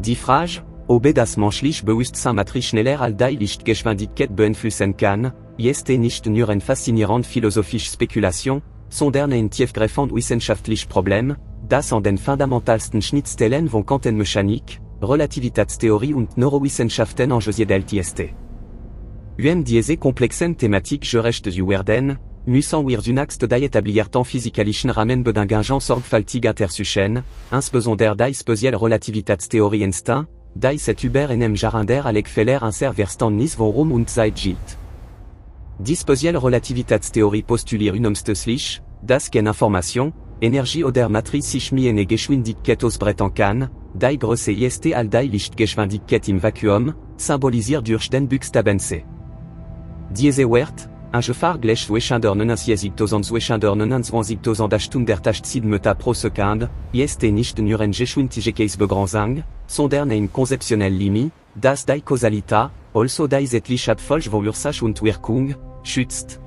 Die Frage, ob das menschlich Bewusstsein matri schneller all die Lichtgeschwindigkeit beeinflussen kann, ist nicht nur eine faszinierende philosophische Spekulation, sondern ein tiefgreifend wissenschaftliches Problem, das an den fundamentalsten Schnittstellen von Quantenmechanik, Relativitätstheorie und Neurowissenschaften angesiedelt ist. Diese komplexen Thematik gerecht zu werden, müssen wir zunächst die etablierten physikalischen Rahmenbedingungen sorgfältig untersuchen, insbesondere die spezielle Relativitätstheorie entstehen, die set über einem Jahrhundert avec Feller ein sehr Verständnis von Raum und Zeit gilt. Die spezielle Relativitätstheorie postuliert unumstößlich, dass keine Information, Energie oder Matrix sich mit einer Geschwindigkeit ausbreiten kann, die größer ist als die Lichtgeschwindigkeit im Vakuum, symbolisiert durch den Buchstaben C. Diese Wert, ungefähr gleich 229.229 Stundenterzeit pro Sekunde, ist nicht nur eine Geschwindigkeitsbegrenzung, sondern ein konzeptionelles Limit, das die Kausalität, also die zeitliche Abfolge von Ursache und Wirkung, schützt.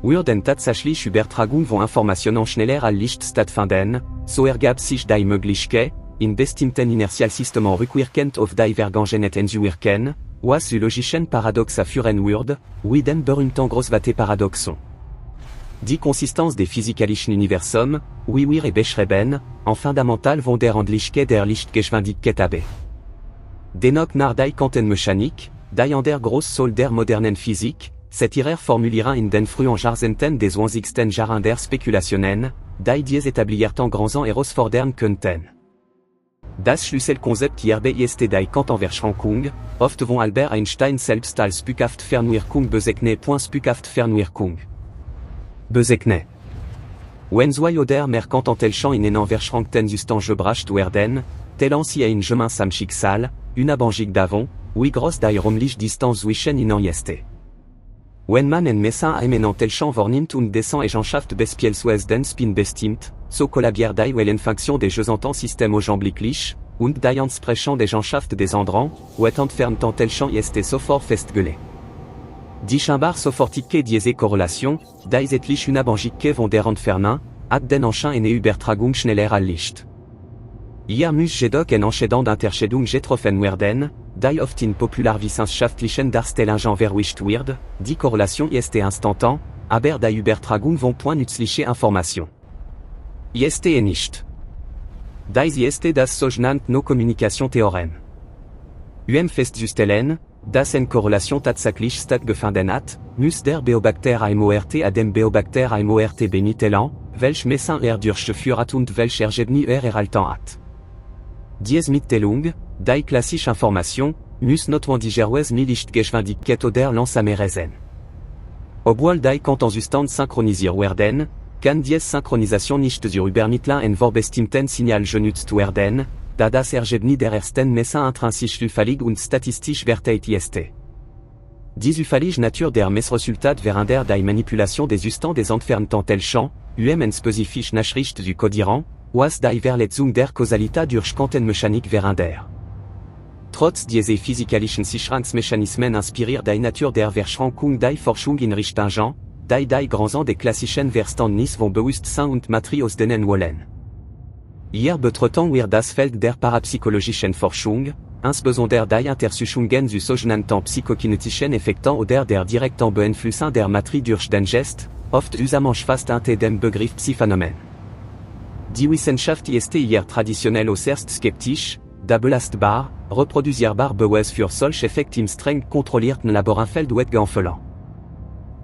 Würden tatsächlich Übertragung von Informationen schneller als Licht stattfinden, so ergab sich die Möglichkeit, in bestimmten Inertialsystemen rückwirkend auf Divergenzen einzuwirken, was zu logischen Paradoxen führen würde, wie dem berühmten Grosswatte-Paradoxon. Die Konsistenz des physikalischen Universums, wie wir beschreiben, en fundamental von der Endlichkeit der Lichtgeschwindigkeit ab. Dennoch nach die Quantenmechanik, die an der Großzahl der modernen Physik, s'attirèrent formulieren in den frühen Jahrzehnten des 20. Jahrhunderts Spekulationen, die dies etablierten Grands herausfordern könnten. Das Schlüsselkonzept hierbei ist die Quantenverschränkung, oft von Albert Einstein selbst als Spukhaftfernwirkung bezeichnet. Spukhaftfernwirkung. Bezeichnet. Wenn zwei oder mehr Quantenteilchen in einen verschränkten Zustand gebracht werden, teilen sie ein gemeinsames Schicksal, unabhängig davon, wie groß die räumliche Distanz zwischen ihnen ist. Wenn man ein Messer einen Teilchen vornimmt und dessen Eigenschaft beispielsweise den Spin bestimmt, so kollabiert die Wellenfunktion des gesamten Systems augenblicklich, und die Entsprechung der Eigenschaft des anderen, ou entfernten Teilchen ist sofort festgelegt. Die scheinbar sofortige diese Korrelation, die zeitliche Unabhängigkeit von der Entfernung, hat den Anschein eine Übertragung schneller als Licht. Hier muss jedoch eine entscheidende Unterscheidung getroffen werden, die oft in popularwissenschaftlichen Darstellungen verwischt wird, die Korrelation ist instantan, aber die Übertragung von point nützliche Information. Ist nicht. Dies ist das sogenannte No-Kommunikation-Theorem. Festzustellen, dass eine Korrelation tatsächlich stattgefunden hat, muss der Beobachter MORT dem Beobachter MORT bemittelen, welch Messen durchgeführt und welch Ergebnis erhalten hat. Diese Mitteilung, die klassische Information, muss notwendigerweise mit Lichtgeschwindigkeit oder langsamer sein. Obwohl die Quantenzustand synchronisiert werden, kann diese Synchronisation nicht zur Übermittlung von vorbestimmten Signal genutzt werden, da das Ergebnis der ersten Messen intrinsisch zufällig und statistisch wertet ist. Die zufällige Natur der Messresultat während die Manipulation des Zustands des entfernten Teilchen, eine spezifische Nachricht zu kodieren, was die Verletzung der Kausalität durch Quantenmechanik verändert. Trotz dieser physikalischen Sicherungsmechanismen inspiriert die Natur der Verschränkung die Forschung in Richtungen, die Grands des klassischen Verständnis von Bewusstsein und Matrix ausdehnen wollen. Hier betrachten wir das Feld der parapsychologischen Forschung, insbesondere die Untersuchungen zu sogenannten psychokinetischen Effekten oder der direkten Beeinflussung der Matrix durch den Geist, oft zusammengefasst unter dem Begriff Psyphänomen. Die Wissenschaft ist hier traditionell äußerst skeptisch, da belastbar, reproduzierbar Beweis für solche Effekte im streng kontrollierten Laborumfeld entfallen.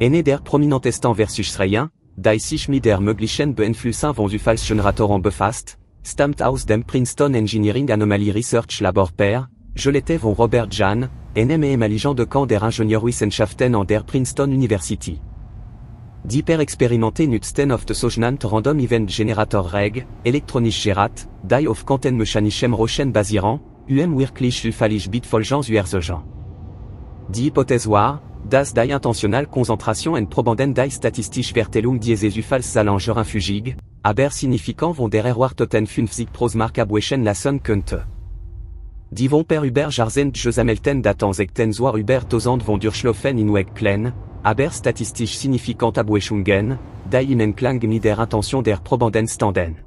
Eine der prominentesten Versuchsreihen, die sich mit der möglichen Beeinflussung von Zufallsgeneratoren befasst, stammt aus dem Princeton Engineering Anomaly Research Labor Per, geleitet von Robert Jahn, einem ehemaligen Dekan der Ingenieurwissenschaften an der Princeton University. Die Per-Experimente nutzten oft sogenannte Random Event Generator Reg, elektronisch gerat, die auf quantenmechanischem Rochen basieren, wirklich zufällig Bitfolgen überzeugen. Die Hypothese war, dass die intentionale Konzentration en probanden die statistische Verteilung dieses Zufallszahlungen geringfügig, aber signifikant von der erwarteten 50% abweichen lassen könnte. Die von per über Jahrzehnte gesammelten Daten zeigten zwar über 1000 von durchlaufen in klein, aber statistisch signifikant Abweichungen, die im Einklang mit der Intention der Probanden standen.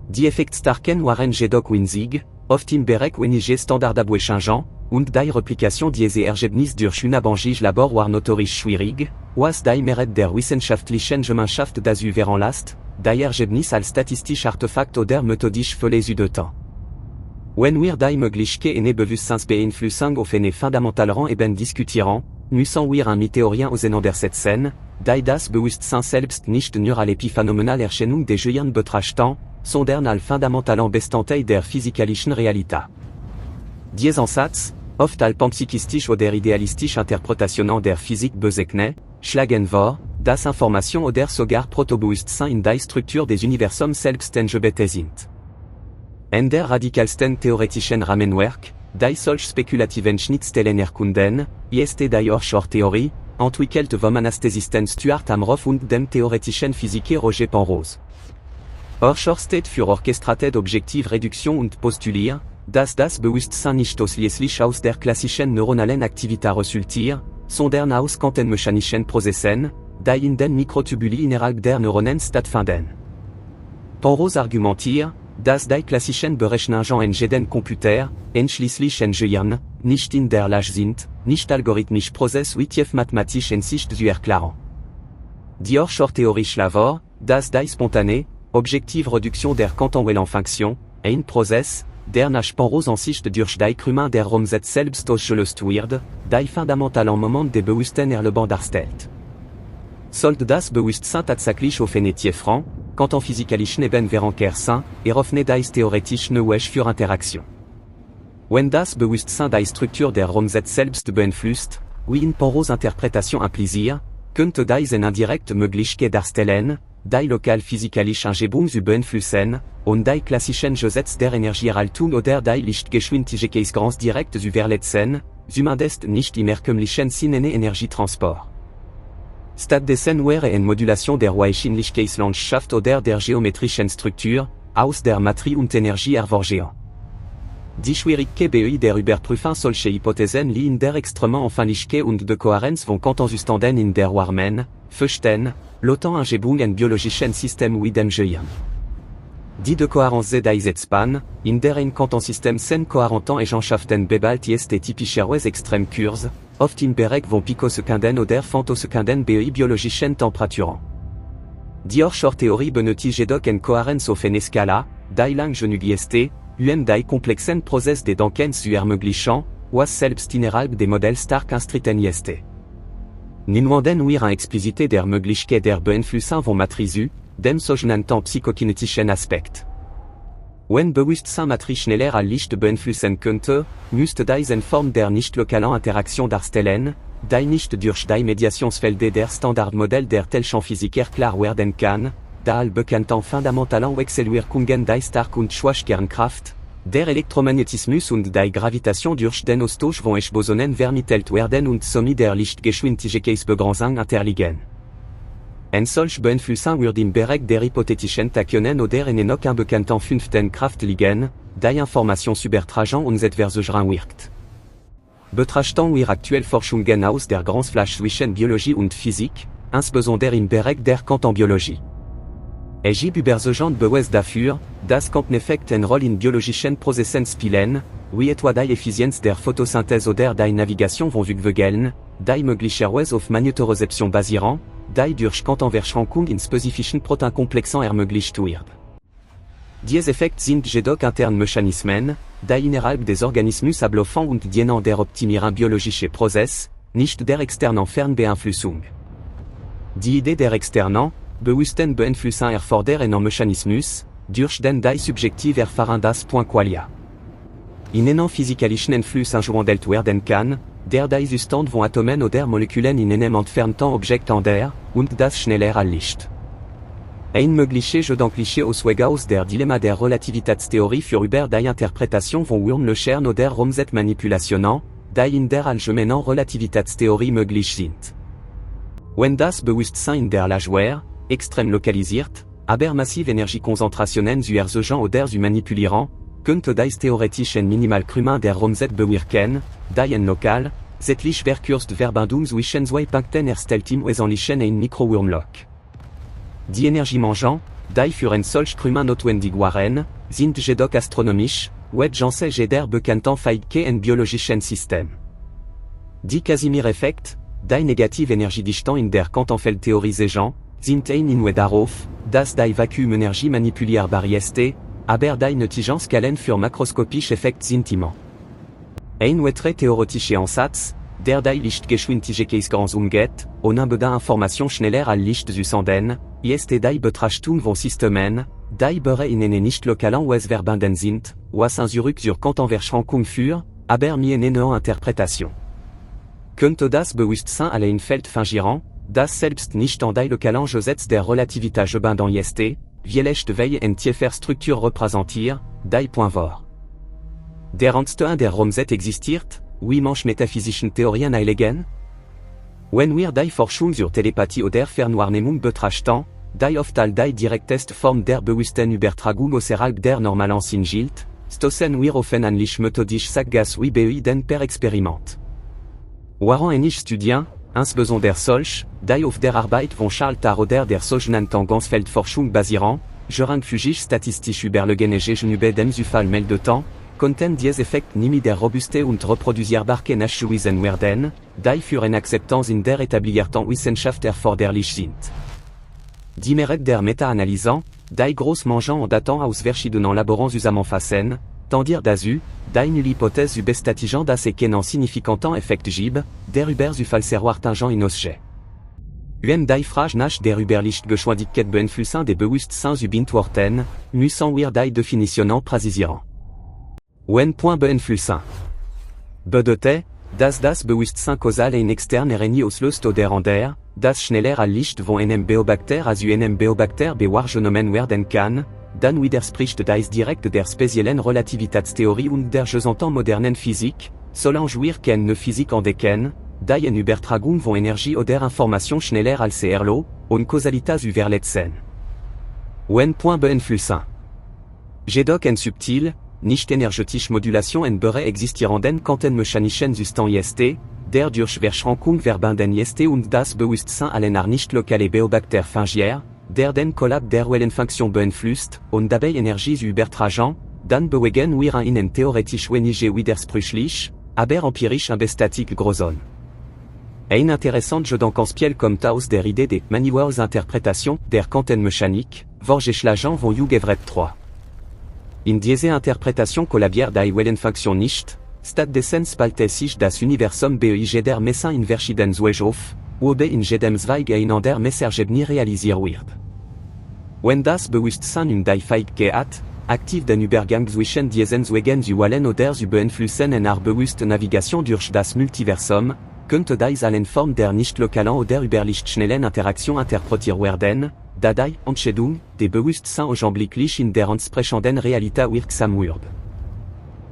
Die Effektstarken waren jedoch winzig, oft im Berek wenige Standardabwechingen, und die Replikation diese Ergebnis durch unabhängige Labor war notorisch schwierig, was die Mehrheit der wissenschaftlichen Gemeinschaft dazu veranlasst, die Ergebnis als statistisch Artefakt oder methodisch verlesen de temps. Wenn wir die Möglichkeiten Bewusstseinsbeeinflussung auf eine fundamentalen Ebene diskutieren, müssen wir ein Theorien auseinandersetzen, die das Bewusstsein selbst nicht nur als epiphänomenale Erscheinung des Gehirns betrachten, sondern als fundamentalen Bestandteil der physikalischen Realität. Dies Ansatz, oft als panpsychistisch oder idealistisch Interpretation der Physik bezeichnet, schlagen vor, dass Information oder sogar Protobewusstsein in die Struktur des Universums selbst eingebettet sind. In der radikalsten theoretischen Rahmenwerk, die solch spekulativen Schnittstellen erkunden, ist die Horschor-Theorie, entwickelt vom Anästhesisten Stuart Amroth und dem theoretischen Physiker Roger Penrose. Horschor steht für orchestrated Objektiv Reduktion und postuliert, dass das Bewusstsein nicht ausschließlich aus der klassischen neuronalen Aktivität resultiert, sondern aus quantenmechanischen Prozessen, die in den Mikrotubuli innerhalb der Neuronen stattfinden. Penrose argumentiert, dass die klassischen Berechnungen in jedem Computer, einschließlich in Gehirn, nicht in der Lage sind, nicht algorithmisch Prozess wie tief mathematisch in sich zu erklären. Die Horschor-Theorie schlägt vor, dass die spontane, objektive Reduktion der Quantenwellenfunktion, ein Prozess, der nach Penrose Ansicht durch die Krümmung der Raumzeit selbst ausgelöst wird, die fundamentalen Moment des Bewusstseins erlebbar darstellt. Sollte das Bewusstsein tatsächlich auf eine tiefe, quantenphysikalischen Ebene verankert eröffne dies theoretisch neue für Interaktion. Wenn das Bewusstsein die Struktur der Raumzeit selbst beeinflusst, wie in Penrose Interpretation impliziert, könnte dies eine indirekte Möglichkeit darstellen, die lokal-physikalische Angebung zu beeinflussen, und die klassischen Gesetze der Energieerhaltung oder die Lichtgeschwindigkeitsgrenze direkt zu verletzen, zumindest nicht im herkömmlichen Sinne Energietransport. Stattdessen wäre eine Modulation der Wahrscheinlichkeitslandschaft oder der geometrischen Struktur, aus der Materie und Energie hervorgehen. Die Schwierigkeit der Überprüfung solcher Hypothesen liegt in der extremen Anfälligkeit und der Kohärenz von Quantenzuständen in der Warmen, Verstehen, Angebung in biologischen Systemen wie dem Gehirn. Die Kohärenz Span, in der ein Quantensystem sen kohärenten Eigenschaften bebalt ist typischerweise extrem kurz, oft im Bereich von Picosekunden oder Femtosekunden bei biologischen Temperaturen. Die Horschor-Theorie benötigt jedoch eine Kohärenz auf einer Skala, die lang genug ist, die komplexen Prozess des Denkens zu ermöglichen, was selbst innerhalb des Modells stark instritten ist. Niemanden wir eine Explicität der Möglichkeit der Beeinflussung von Matrizen, dem sogenannten psychokinetischen Aspekt. Wenn Bewusstsein Matriz schneller als Licht beeinflussen könnte, müsste dies eine Form der nicht-lokalen Interaktion darstellen, die nicht durch die Mediationsfelder der Standardmodell der Teilchenphysik erklärt werden kann, da all bekannten fundamentalen Wechselwirkungen die Stark- und Schwachkernkraft, der Elektromagnetismus und die Gravitation durch den Austausch von Bosonen vermittelt werden und somit der Lichtgeschwindigkeitsbegrenzung unterliegen. Ein solch Beeinflussung würde im Bereich der hypothetischen Taktionen oder in noch unbekannten fünften Kraft liegen, die Informationsübertragung unsetversugern wirkt. Betrachten wir aktuell Forschungen aus der Grenzfläche zwischen Biologie und Physik, insbesondere im Bereich der Quantenbiologie. Es gibt überzeugend Beweis dafür, dass Quanteneffekte eine Rolle in biologischen Prozessen spielen, wie etwa die Effizienz der Photosynthese oder die Navigation von Wegwegen, die möglicherweise auf Magnetorezeption basieren, die durch Quantenverschränkung in spezifischen Proteinkomplexen ermöglicht wird. Diese Effekte sind jedoch interne Mechanismen, die innerhalb des Organismus ablaufen und dienen der Optimierung biologischer Prozesse, nicht der externen Fernbeeinflussung. Die Idee der externen, bewussten Beeinflussung erfordert einen Mechanismus, durch den die subjektiv erfahren das Point qualia. In einen physikalischen Einfluss eingewendet werden kann, der die Zustand von Atomen oder Molekülen in einem entfernten Objekt ändert, und das schneller als Licht. Ein möglicher gedanklicher Ausweg aus der Dilemma der Relativitätstheorie für über die Interpretation von Wurmlöchern oder Raumzeitmanipulationen, die in der allgemeinen Relativitätstheorie möglich sind. Wenn das Bewusstsein in der Lage wäre, extrem lokalisiert, aber massive Energiekonzentrationen zu erzeugen oder zu manipulieren, könnte dies theoretisch ein Minimalkrümmung der Raumzeit bewirken, die ein lokal, zeitlich verkürzte Verbindung zwischen zwei Punkten erstellt im Wesentlichen ein Mikrowurmloch. Die Energiemengen, die für ein solch Krümmung notwendig waren, sind jedoch astronomisch, Wet Janse Jeder Bekantan Feigke en Biologischen System. Die Casimir Effekt, die Negative Energiedichtung in der Quantenfeldtheorie sind ein in darauf, dass die Vakuumenergie manipulierbar ist, aber die Nötigensskalen für makroskopische Effekt sind immer. Ein weitere theoretische Ansatz, der die Lichtgeschwindigkeitsgrenze umgeht, und eine Information schneller als Licht zu senden, ist die Betrachtung von Systemen, die bereits nicht lokalen US verbunden sind, was ein Zurück zur Quantenverschränkung für, aber nie eine neue Interpretation. Könnte das Bewusstsein allein Feld fingieren, das selbst nicht an die lokalen Gesetze der Relativität gebunden ist, vielleicht weil eine tiefer Struktur repräsentiert, die Point war. Der Ansteuer der Romset existiert, wie manche metaphysischen Theorien nahelegen? Wenn wir die Forschung zur Telepathie oder Fernwahrnehmung betrachten, die oft als die direkteste Form der bewussten Übertragung außerhalb der normalen Sinn gilt, stoßen wir offensichtlich methodisch Saggas wie beiden per Experiment. Waren einige Studien, insbesondere solche, die auf der Arbeit von Charles Tart oder der sogenannten Ganzfeldforschung basieren, geringfügig statistisch überlegen über dem Zufall meldeten, konnten diese Effekte nicht der robuste und reproduzierbarke nachgewiesen werden, die für eine Akzeptanz in der etablierten Wissenschaft erforderlich sind. Die Mehrheit der Meta-Analysen, die großmangen und Daten aus verschiedenen Laboren zusammenfassen, tendirent dazu, die Null-Hypothèse überstatigen dass keinen signifikanten Effekt gibt, der über Zufall serwartingen in Osche. Die Frage nach der Überlichtgeschwindigkeit beeinflussen des Bewusstseins beantworten, müssen wir die Definitionen präzisieren. Point beeinflussen. Bedeutet, dass das Bewusstsein causal ein extern Erenie auslöst oder ander, das schneller als Licht von einem Beobacter als einem Beobacter wahrgenommen werden kann, dann widerspricht dies direkt der speziellen Relativitätstheorie und der gesamten modernen Physik, solange wir keine Physik entdecken, die eine Übertragung von Energie oder Information schneller als erlo, und Kausalität überletzen. Point beeinflussen. Jedoch eine subtile, nicht energetische Modulation en bereits existierenden quantenmechanischen System ist, der durch Verschränkung verbunden ist und das Bewusstsein allein nicht lokale Beobacter fingiert, der den Kollab der Wellenfunktion beeinflusst, und dabei Energie übertragen, dann bewegen wir einen theoretisch wenige widersprüchlich, aber empirisch Bestatik großen. Ein interessant Gedankenspiel kommt aus der Idee de Manuels Interpretation der Quantenmechanik, vorgeschlagen von Hugh Everett III. In diese Interpretation kollabiert die Wellenfunktion nicht, stattdessen spaltet sich das Universum bei der Messung in verschiedenen Zweige, wobei in jedem Zweig ein anderer Messergebnis realisiert wird. Wenn das Bewusstsein die Fähigkeit hat, aktiv den Übergang zwischen diesen Zweigen zu wählen oder zu beeinflussen eine bewusste Navigation durch das Multiversum, könnte dies in Form der nicht lokalen oder überlichtschnellen Interaktion interpretiert werden, da die Entscheidung, des Bewusstseins augenblicklich in der entsprechenden Realität wirksam wird.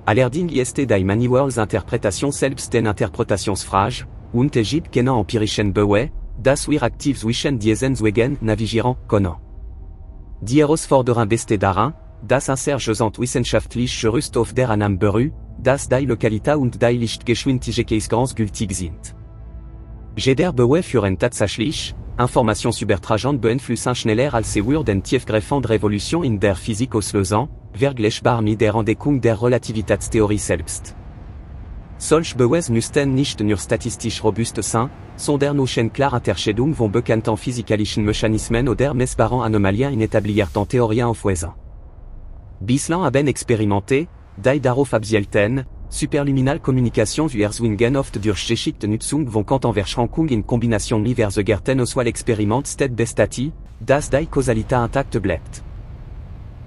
Allerdings ist die Manuels Interpretation selbst eine Interpretationsfrage, und es gibt keinen empirischen Beweis, dass wir aktiv zwischen diesen Zweigen navigieren können. Die Herausforderung besteht darin, dass ein sehr gesamtwissenschaftlich Gerüst auf der Annahme beruht, dass die Lokalität und die Lichtgeschwindigkeitsgrenze gültig sind. Jeder Beweis für ein tatsächlich, Informationsübertragung beeinflussen schneller als den tiefgreifende Revolution in der Physik auslösen, vergleichbar mit der Entdeckung der Relativitätstheorie selbst. Solche Beweise müssten nicht nur statistisch robust sein, sondern auch eine klare Unterscheidung von bekannten physikalischen Mechanismen oder messbaren Anomalien in etablierten Theorien aufweisen. Bislang haben Experimente, die darauf abzielten, Superluminalkommunikation zu erzwingen oft durch geschickte Nutzung von Quantenverschränkung in Kombination mit Verzegerten auswahl Experiment steht bestati, dass die Kausalität intakt bleibt.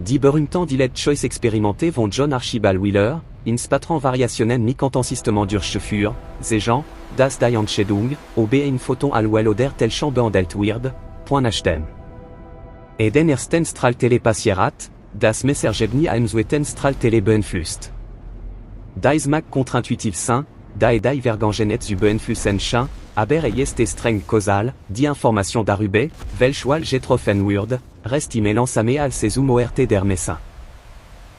Die berühmten Delayed-Choice-Experimente von John Archibald Wheeler, insbesondere Variationen mit Quantensystem durchgeführt, sagen, dass die Entscheidung, ob ein Photon allwell oder telchen behandelt wird, point nachdem. Den ersten Strahl passiert, das Messergebnis einem zweiten Strahl beeinflusst. Dies mag contre-intuitiv sein, da die Vergangenheit zu beeinflussen scheint, aber ist streng causal, die Information darüber, welche getroffen wird, reste immer langsame als umrt der Messer.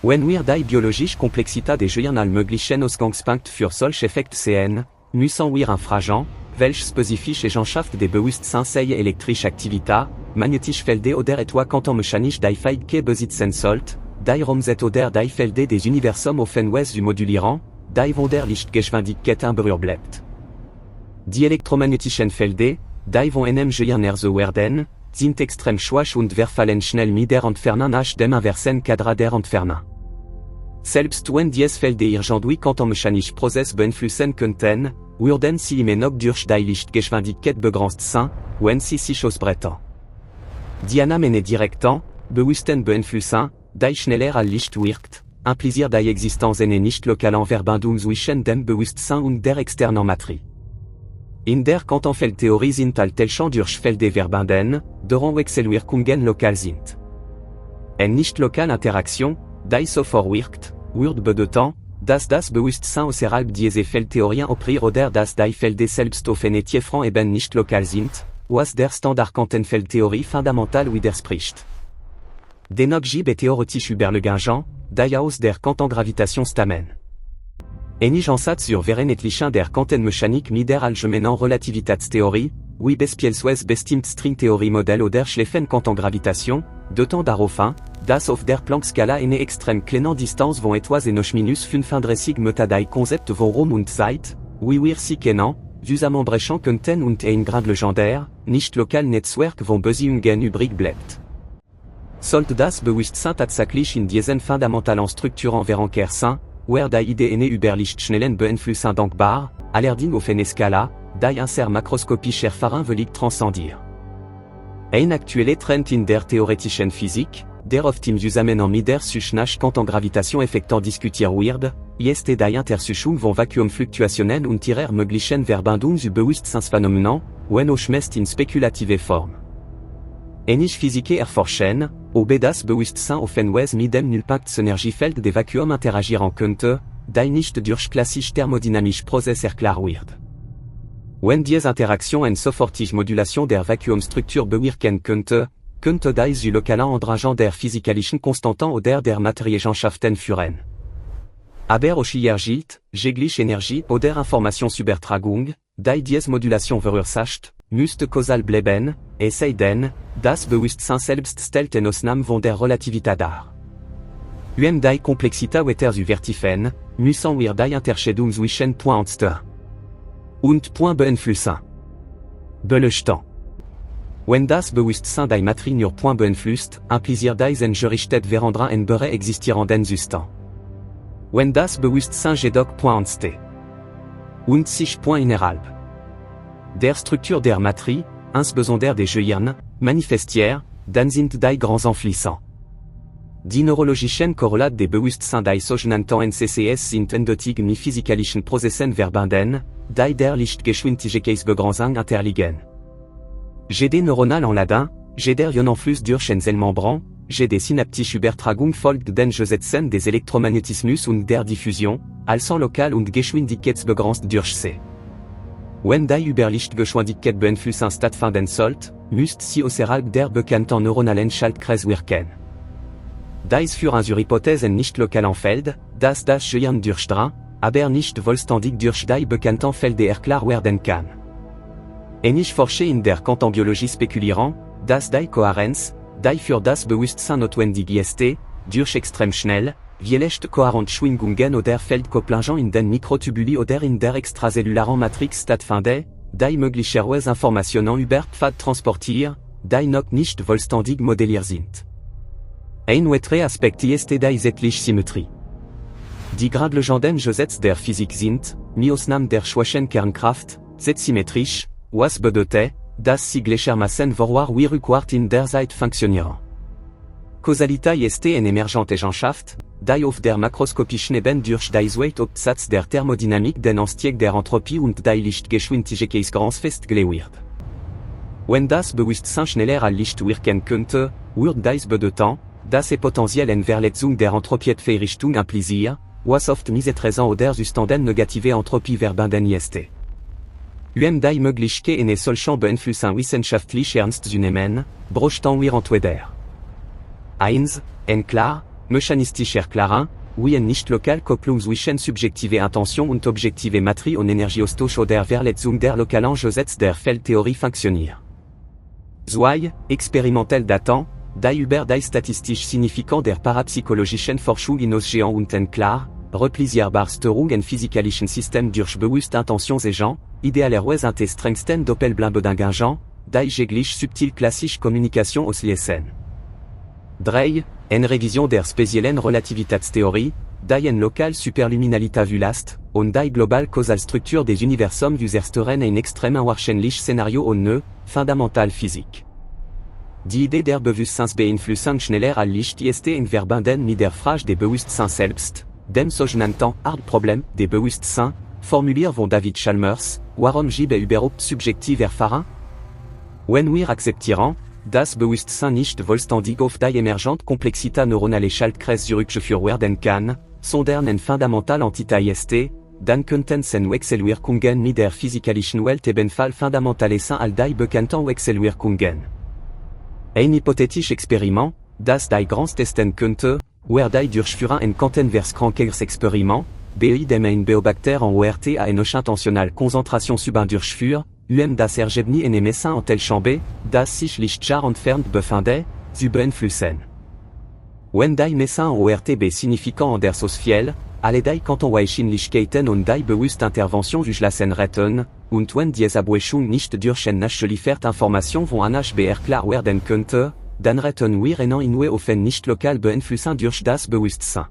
Wenn wir die biologische Komplexität des journal möglichen Ausgangspunkt für solche Effekte sehen, müssen wir fragen, welche spezifische Eigenschaft des Bewusstseins sei elektrische Aktivität, magnetische Felder oder etwa quantenmechanisch die Fähigkeit besitzen sollte, die Raumzeit oder die Felde des Universum offenwes du modulieren, die Wunderlichtgeschwindigkeit bleibt. Die elektromagnetischen Felde, die von einem Gehirnerse werden, sind extrem schwach und verfallen schnell mit der Entfernung nach dem inversen Quadrat der Entfernung. Selbst wenn dies Felde irgendwie quantenmechanisch Prozess beeinflussen könnten, würden sie immer noch durch die Lichtgeschwindigkeit begrenzt sein, wenn sie sich ausbreiten. Die Annahme direkten, bewussten beeinflussen, die schneller als Licht wirkt, impliziert die Existenz einer nicht lokalen Verbindung zwischen dem Bewusstsein und der externen Materie. In der Quantenfeldtheorie sind alltäglich durch Felde verbunden, deren Wechselwirkungen lokal sind. Eine nicht lokale Interaktion, die sofort wirkt, wird bedeuten, dass das Bewusstsein außerhalb dieser Feldtheorien operiert oder dass die Felde selbst auf eine tiefere Ebene nicht lokal sind, was der Standard-Quantenfeldtheorie fundamental widerspricht. Dennoch gibt es theoretisch Überlegungen, die aus der Quantengravitation stammen. Einige Ansatz zur Vereinheitlichung der Quantenmechanik mit der allgemeinen Relativitätstheorie, wie beispielsweise bestimmt Stringtheorie-Modell oder Schläfenquantengravitation, deuten darauf hin, dass auf der Planck-Skala eine extrem kleine Distanz von etwas -35 Meter die Konzepte von Raum und Zeit, wie wir sie kennen, zusammenbrechen könnten und ein Grad legendär, nicht lokal Netzwerk von Beziehungen übrig bleibt. Sollte das Bewusstsein tatsächlich in diesen fundamentalen Strukturen verankert sein, wäre die Idee einer überlichtschnellen Beeinflussung dankbar, allerdings auf eine Skala, die ein sehr makroskopischer Erfahrung völlig transcendiert. Ein aktueller Trend in der theoretischen Physik, der oft im Zusammenhang mit der Suchnash-Quantengravitation diskutiert wird, ist die Intersuchung von Vakuumfluktuationen und ihrer möglichen Verbindung zu Bewusstseinsphänomenen, wenn auch meist in spekulative Form. Einige Physiker erforschen, ob das Bewusstsein offenwes mit dem Nullpunktsenergiefeld des Vakuums interagieren könnte, die nicht durch klassisch thermodynamische Prozesse erklärt wird. Wenn diese Interaktion eine sofortige Modulation der Vakuumstruktur bewirken könnte die zu lokalen Änderungen der physikalischen Konstanten oder der Materieeigenschaften führen. Aber auch hier gilt, jegliche Energie oder Informationsübertragung, die diese Modulation verursacht, müsste kausal bleiben, es sei denn, das Bewusstsein selbst stellt eine Ausnahme von der Relativität dar. Die Komplexität weiter zu vertiefen, müssen wir die Unterscheidung zwischen Point Stören und Point beeinflussen. Beleuchten. Wenn das Bewusstsein die Materie nur Point beeinflusst, impliziert dies eine Gerichtete verandern en bereits existierenden Zustand. Wenn das Bewusstsein jedoch Point entsteht und sich Point innerhalb der Struktur der Materie, insbesondere des Gehirns, manifestiert, dann sind die grands enflissant. Die neurologischen Korrelate des Bewusstseins die sogenannten NCCS sind eindeutig mit physikalischen Prozessen verbunden, die der Lichtgeschwindigkeitsbegrenzung unterliegen. GD neuronal en latin, GD Ionenfluss durch eine Zellmembran, GD synaptische Übertragung folgt den Gesetzen des Elektromagnetismus und der Diffusion, also lokal und geschwindigkeitsbegrenzt durch C. Wenn die Überlichtgeschwindigkeit beeinflussen stattfinden sollte, müsste sie außerhalb der bekannten neuronalen Schaltkreise wirken. Dies führt zur Hypothese nicht lokalen Feld, das das Gehirn durchdringt, aber nicht vollständig durch die bekannten Felder erklärt werden kann. Einige Forscher in der Quantenbiologie spekulieren, dass die Kohärenz, die für das Bewusstsein notwendig ist, durch extrem schnell, vielleicht kohärente Schwingungen oder Feldkopplungen in den Mikrotubuli oder in der extrazellularen Matrix stattfinden, die möglicherweise Informationen über Pfad transportieren, die noch nicht vollständig modelliert sind. Ein weiterer Aspekt ist die zeitliche Symmetrie. Die grundlegenden Gesetze der Physik sind, mit Ausnahme der schwachen Kernkraft, zeitsymmetrisch, was bedeutet, dass sie gleichermaßen vorwärts wie rückwärts in der Zeit funktionieren. Kausalität ist eine emergente Eigenschaft, die auf der makroskopischen Ebene durch die Zweitabsatz der Thermodynamik den Anstieg der Entropie und die Lichtgeschwindigkeitsgrenze festgelegt wird. Wenn das Bewusstsein schneller als Licht wirken könnte, würde dies bedeuten, dass es potenziell eine Verletzung der Entropieverrichtung impliziert, was oft misetresant oder Zustanden negative Entropie verbunden ist. Die Möglichkeit eine solche Beeinflussung wissenschaftlich ernst zu nehmen, bräuchten wir entweder 1. Eine klar, mechanistische Erklärung, wie eine nicht lokale Kopplung zwischen subjektive Intention und objektive Materie und Energieaustausch oder Verletzung der lokalen Gesetze der Feldtheorie funktioniert. 2. Experimentelle Daten, die über die statistisch signifikant der parapsychologischen Forschung in Ausgehung und klar, replisierbar Störungen physikalischen System durch bewusst Intentions agent, idealerweise ante strengsten Doppelblimbedingagent, die jeglich subtil klassisch Kommunikation auslesen. 3. En Revision der speziellen Relativitätstheorie, die en lokal Superluminalität vulast, und die global Kausalstruktur des Universums versteren ein extrem wahrscheinlich Szenario ohne, fundamental Physik. Die Idee der Bewusstseinsbeeinflussung schneller als Licht ist in Verbanden mit der Frage des Bewusstseins selbst, dem sogenannten Hard-Problem des Bewusstseins, formuliert von David Chalmers, warum wir überhaupt subjektiv erfahren? Wenn wir akzeptieren, das Bewusstsein nicht vollständig auf die emergente Komplexität neuronale Schaltkreis zurückgeführt werden kann, sondern eine fundamental Entität ist, dann könnten seine Wechselwirkungen mit der physikalischen Welt ebenfalls fundamental sein als die bekannten Wechselwirkungen. Ein hypothetisches Experiment, das die Grenze testen könnte, wäre die Durchführung ein Quantenverskrankungsexperiment, bei dem ein Beobacter en ORT a eine intentionale Konzentration durchführt, das Ergebnis eine Messung en telle Chambre, das sich Lichtjahr entfernt befinde, zu beeinflussen. Wenn die Messung en ORT significant an der Sosfiel, alle die Quantenwahrscheinlichkeiten und die bewusste Intervention durchlassen retten, und wenn diese Abweichung nicht durch eine nachgelieferte Information von NHB erklärt werden könnte, dann retten wir einen Inwe auf ein nicht lokal beeinflussen durch das Bewusstsein.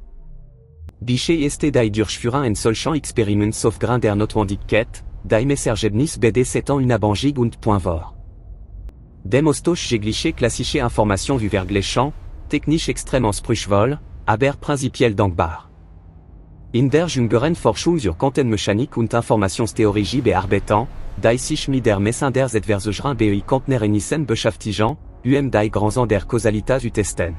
Bisher ist die Durchführung ein solchen Experiment auf Grund der Notwendigkeit, die Messergebnis BD7 unabhängig und point fort. Dem Austausch jegliche klassische Information zu vergleichen, technisch extrem anspruchsvoll, aber prinzipiell dankbar. In der jüngeren Forschung zur Quantenmechanik und Informationstheorie bearbeiten, die sich mit der Messung der Zeitverzögerung bei Quantenereignissen beschäftigen, die Grenzen der Kausalität zu testen.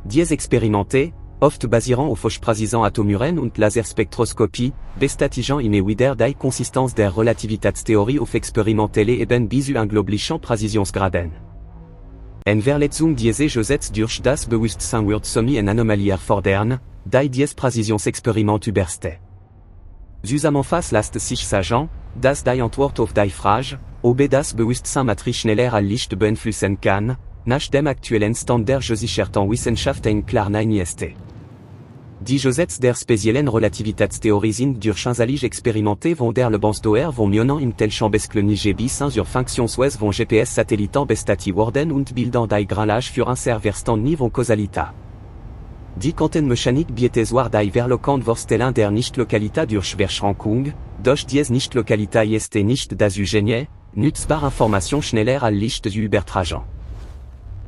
Diese Experimente, oft basierend auf hochpräzisen Atomuhren und Laserspektroskopie, bestätigen immer wieder die Konsistenz der Relativitätstheorie auf experimentelle Ebene bis zu unglaublichen Präzisionsgraden. En Verletzung diese Gesetz durch das Bewusstsein wird somit eine Anomalie erfordern, die dieses Präzisionsexperiment überste. Zusammenfassend lässt sich sagen, dass die Antwort auf die Frage, ob das Bewusstsein Matrix schneller als Licht beeinflussen kann, nach dem aktuellen Stand der gesicherten Wissenschaft ein klar Nein ist. Die Gesetze der speziellen Relativitätstheorie sind durch einzellige Experimente von der Lebensdauer von Mionen im Telchambeschleunige bis zur Funktionsweise von GPS-Satelliten bestätigt worden und bilden die Grundlage für ein sehr verständnis von Kausalität. Die Quantenmechanik bietet zwar die Verlockung Vorstellung der Nicht-Lokalität durch Verschränkung, doch diese Nicht-Lokalität ist nicht dazu genie, nutzbare Information schneller als Licht zu übertragen.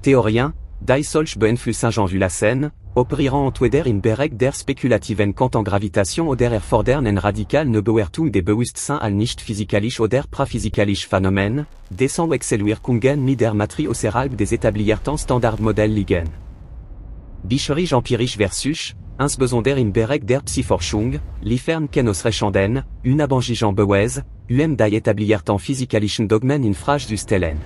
Theorien, die solch Beeinflussungen zulassen, operieren entweder im Bereich der spekulativen Quantengravitation oder erfordern eine radikale Bewertung des Bewusstseins als nicht physikalisch oder praphysikalisch Phänomen, dessen Wechselwirkungen mit der Matrix außerhalb des etablierten Standardmodells liegen. Bischerisch empirisch versus, insbesondere im Bereich der Psyforschung, liefern Ausreichenden, unabhängigen Beweise, die etablierten physikalischen Dogmen in Frage zu stellen.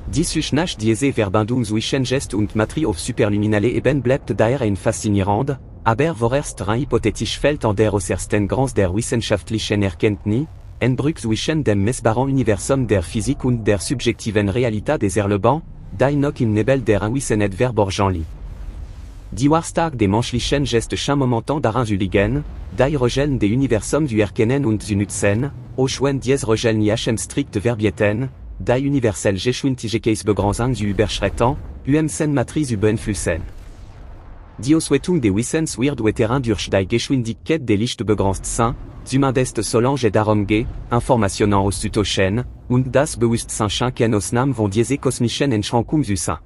Dies nach diese Verbindung zwischen Geist und Matrix auf superluminale Ebene bleibt daher ein faszinierend, aber vorerst rein hypothetisch Feld an der äußersten Grenze der wissenschaftlichen Erkenntnis, ein Bruch zwischen dem messbaren Universum der Physik und der subjektiven Realität des Erlebens, die noch im Nebel der Unwissenheit verborgen liegt. Die Wahrheit des menschlichen Gestes scheint momentan daran zu liegen, die Regeln des Universums zu erkennen und zu nutzen, auch wenn diese Regeln nicht strikt verbieten, die universelle Geschwindigkeitsbegrenzung zu überschreiten, seine Matrix zu beeinflussen. Die Ausweitung des Wissens wird weiterhin durch die Geschwindigkeit des Lichts begrenzt sein, zumindest solange darum geht, Informationen auszutauschen, und das Bewusstsein scheint keine Ausnahme von dieser kosmischen Einschränkung zu sein.